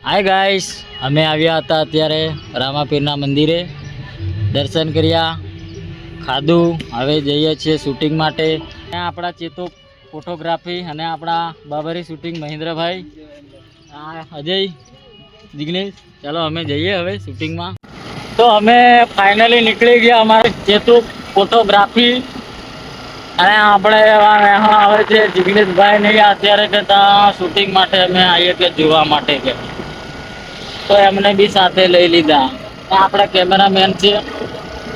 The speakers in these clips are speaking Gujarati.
હાય ગાઈસ, અમે આવ્યા હતા અત્યારે રામાપીરના મંદિરે, દર્શન કર્યા, ખાધું. હવે જઈએ છીએ શૂટિંગ માટે. ત્યાં આપણા ચેતો ફોટોગ્રાફી અને આપણા બાબરી શૂટિંગ મહેન્દ્રભાઈ, અજય, જિગ્નેશ. ચાલો અમે જઈએ હવે શૂટિંગમાં. તો અમે ફાઇનલી નીકળી ગયા અમારે ચેતુ ફોટોગ્રાફી. અને આપણે આવે છે જિગ્નેશભાઈ નહીં અત્યારે કે ત્યાં શૂટિંગ માટે અમે આવીએ કે જોવા માટે કે, તો એમને બી સાથે લઈ લીધા. આપણા કેમેરામેન છે,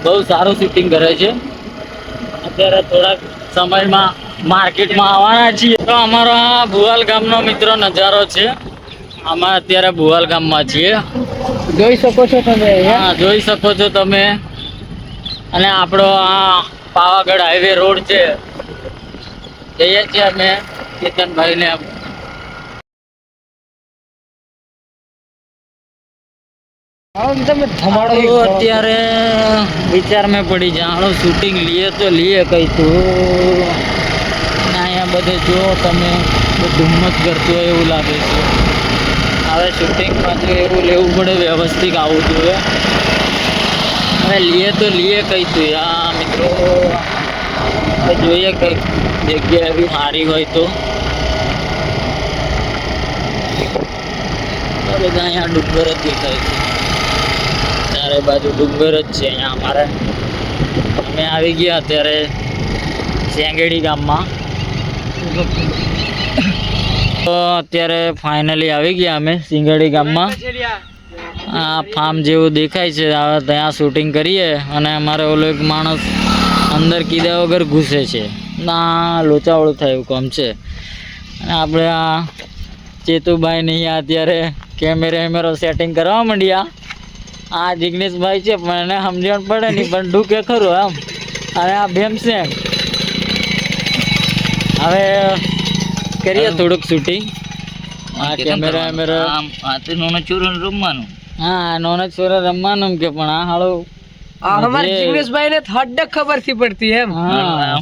બહુ સારું શૂટિંગ કરે છે. અત્યારે થોડાક સમયમાં માર્કેટમાં આવવાના છીએ. તો અમારો આ ભુવાલ ગામનો મિત્રો નજારો છે. અમે અત્યારે ભુવાલ ગામમાં છીએ, જોઈ શકો છો તમે. હા, જોઈ શકો છો તમે. અને આપણો આ પાવાગઢ હાઈવે રોડ છે. જઈએ છીએ અમે કેતનભાઈને. અત્યારે વિચાર મેં પડી જાણો શૂટિંગ લીએ તો લીએ કઈ તું. અહીંયા બધે જો તમે ધુમ્મસ કરતો હોય એવું લાગે છે. હવે શૂટિંગમાં જો એવું લેવું પડે, વ્યવસ્થિત આવવું જોઈએ. હવે લીએ તો લીએ કઈ તું આ મિત્રો. જોઈએ કઈ જગ્યા એવી સારી હોય તો. બધા અહીંયા ડુંગર જ દેખાય છે, ચારે બાજુ ડુંગર જ છે અહીંયા અમારે. અમે આવી ગયા અત્યારે સેંગેડી ગામમાં. તો અત્યારે ફાઇનલી આવી ગયા અમે સિંગેડી ગામમાં. આ ફાર્મ જેવું દેખાય છે, હવે ત્યાં શૂટિંગ કરીએ. અને અમારે ઓલો એક માણસ અંદર કીધા વગર ઘૂસે છે, ના લોચાવાળું થાય એવું કામ છે. અને આપણે આ ચેતુભાઈ નહીં અત્યારે કેમેરો સેટિંગ કરવા માંડ્યા. આ જિગ્નેશભાઈ છે પણ એને સમજણ પડે નહીં, પણ ઢૂકે ખરું આમ. અને આ ભીમસેન. હવે કરીએ થોડુંક શૂટિંગ. આ કેમેરા નોનો ચોરો રમવાનું. હા, નોનો ચોરો રમવાનું કે પણ આ હાળો हमारे जिग्नेशભાઈ ને હડ ખબર થી પડતી એમ. હા,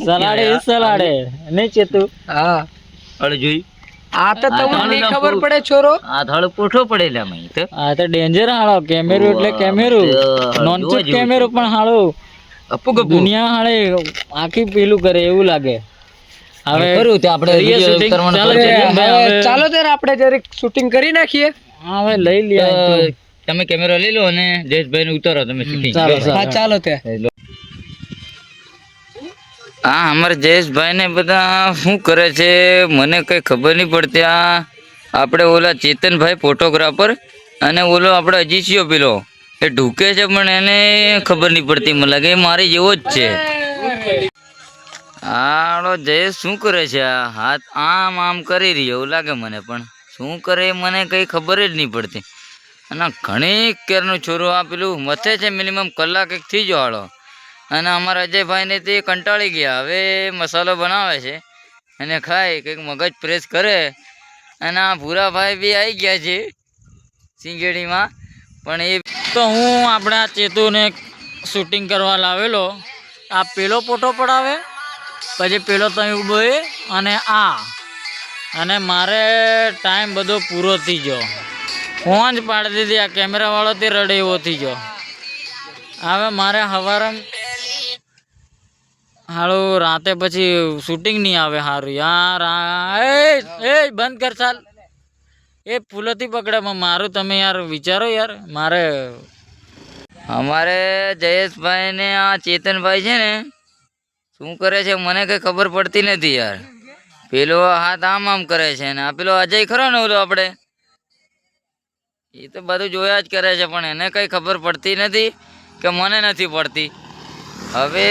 સલાડે નહીં ચેતુ. હા, અરે જોઈ આ તો તમને નહીં ખબર પડે છોરો. આ થાળો પોઠો પડેલા મય તો. આ તો ડેન્જર હાળો કેમેરો એટલે કેમેરો, નોનચેપ કેમેરો પણ હાળો દુનિયા હાળે આખી પેલું કરે એવું લાગે. હવે કરું તે આપણે શૂટિંગ ચાલો ત્યારે આપણે જરીક શૂટિંગ કરી નાખીએ. હા, હવે લઈ લે. તમે કેમેરો લઈ લો અને જયેશભાઈ ને ઉતારો તમે શૂટિંગ. હા, ચાલો ત્યાં. હા, અમારા જયેશભાઈ ને બધા શું કરે છે મને કઈ ખબર નહીં પડતી. આ આપણે ઓલા ચેતનભાઈ ફોટોગ્રાફર અને ઓલો આપણે અજીશિયો પેલો એ ઢૂકે છે, પણ એને ખબર નહીં પડતી. મને લાગે એ મારી જેવો જ છે. હાલો જયેશ શું કરે છે? આ હાથ આમ કરી રહ્યો એવું લાગે મને, પણ શું કરે મને કઈ ખબર જ નહીં પડતી. અને ઘણી કેરનું છોરું આ પેલું મથે છે, મિનિમમ કલાક એક થઈ ગયો હાલો. અને અમારા અજયભાઈને તે કંટાળી ગયા. હવે મસાલો બનાવે છે અને ખાય કંઈક મગજ પ્રેસ કરે. અને આ ભૂરાભાઈ બી આવી ગયા છે સિંગેડીમાં. પણ એ તો હું આપણા ચેતુને શૂટિંગ કરવા લાવેલો. આ પેલો ફોટો પડાવે, પછી પેલો તમે ઊભો એ અને આ. અને મારે ટાઈમ બધો પૂરો થઈ ગયો. ફોન જ પાડી દીધી. આ કેમેરાવાળો તે રડે એવો થઈ ગયો. હવે મારે સવારે હાલો રાતે પછી શૂટિંગ નહીં આવે સારું યાર. એ બંધ કર ચાલ. એ ફૂલોથી પકડે મારું. તમે યાર વિચારો યાર. મારે અમારે જયેશભાઈ ને આ ચેતનભાઈ છે ને શું કરે છે મને કઈ ખબર પડતી નથી યાર. પેલો હાથ આમ કરે છે ને આ પેલો અજય ખરો ને ઓલો આપણે, એ તો બધું જોયા જ કરે છે, પણ એને કઈ ખબર પડતી નથી કે મને નથી પડતી. હવે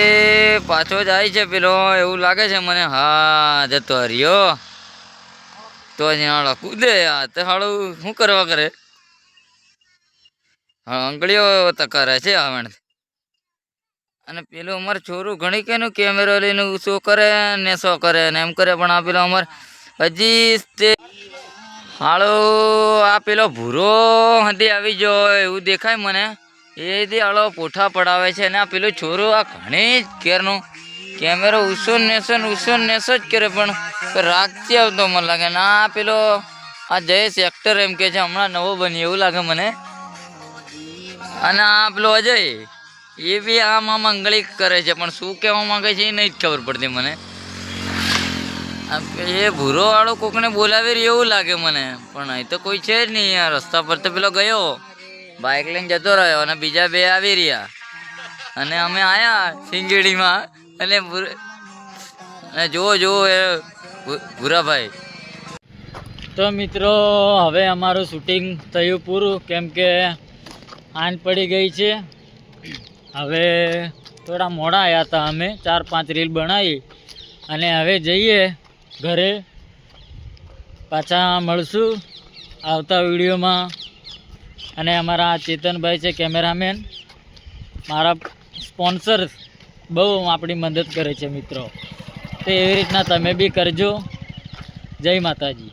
પાછો જાય છે પેલો એવું લાગે છે મને. હા, જતો રહ્યો તો હાલો કૂદે. આ તો હાળું શું કરવા કરે, આંગળીઓ તો કરે છે આવણ. અને પેલું અમારે છોરું ઘણી કેનું કેમેરો લઈને શું કરે ને શું કરે ને એમ કરે. પણ આ પેલો અમારે હજી તે હાળો આ પેલો ભૂરો હદી આવી ગયો એવું દેખાય મને. એથી હાળો પોઠા પડાવે છે. અને આ પેલું છોરું આ ઘણી જ કેરનું કેમેરો ઉસો નેસો જ કરે, પણ રાખતી આવતો મને લાગે. ના પેલો આ જયેશ એક્ટર એમ કે છે હમણાં નવો બની એવું લાગે મને. અને આ પેલો અજય એ બી આમ અંગળી કરે છે પણ શું કહેવા માંગે છે એ નહીં જ ખબર પડતી મને. એ ભૂરો વાળો કોકને બોલાવી રહ્યો એવું લાગે મને, પણ અહીં તો કોઈ છે જ નહીં. આ રસ્તા પર તો પેલો ગયો બાઇક લઈને જતો રહ્યો અને બીજા બે આવી રહ્યા અને અમે આયા સિંગેડીમાં. અને જુઓ એ ભૂરાભાઈ. તો મિત્રો હવે અમારું શૂટિંગ થયું પૂરું, કેમ કે આંજ પડી ગઈ છે. હવે થોડા મોડા આવ્યા હતા અમે, 4-5 રીલ બનાવી અને હવે જઈએ ઘરે. પાછા મળશું આવતા વિડીયોમાં. અને અમારા ચેતનભાઈ છે કેમેરામેન, મારા સ્પોન્સર બહુ આપણી મદદ કરે છે મિત્રો. તો એવી રીતના તમે બી કરજો. જય માતાજી.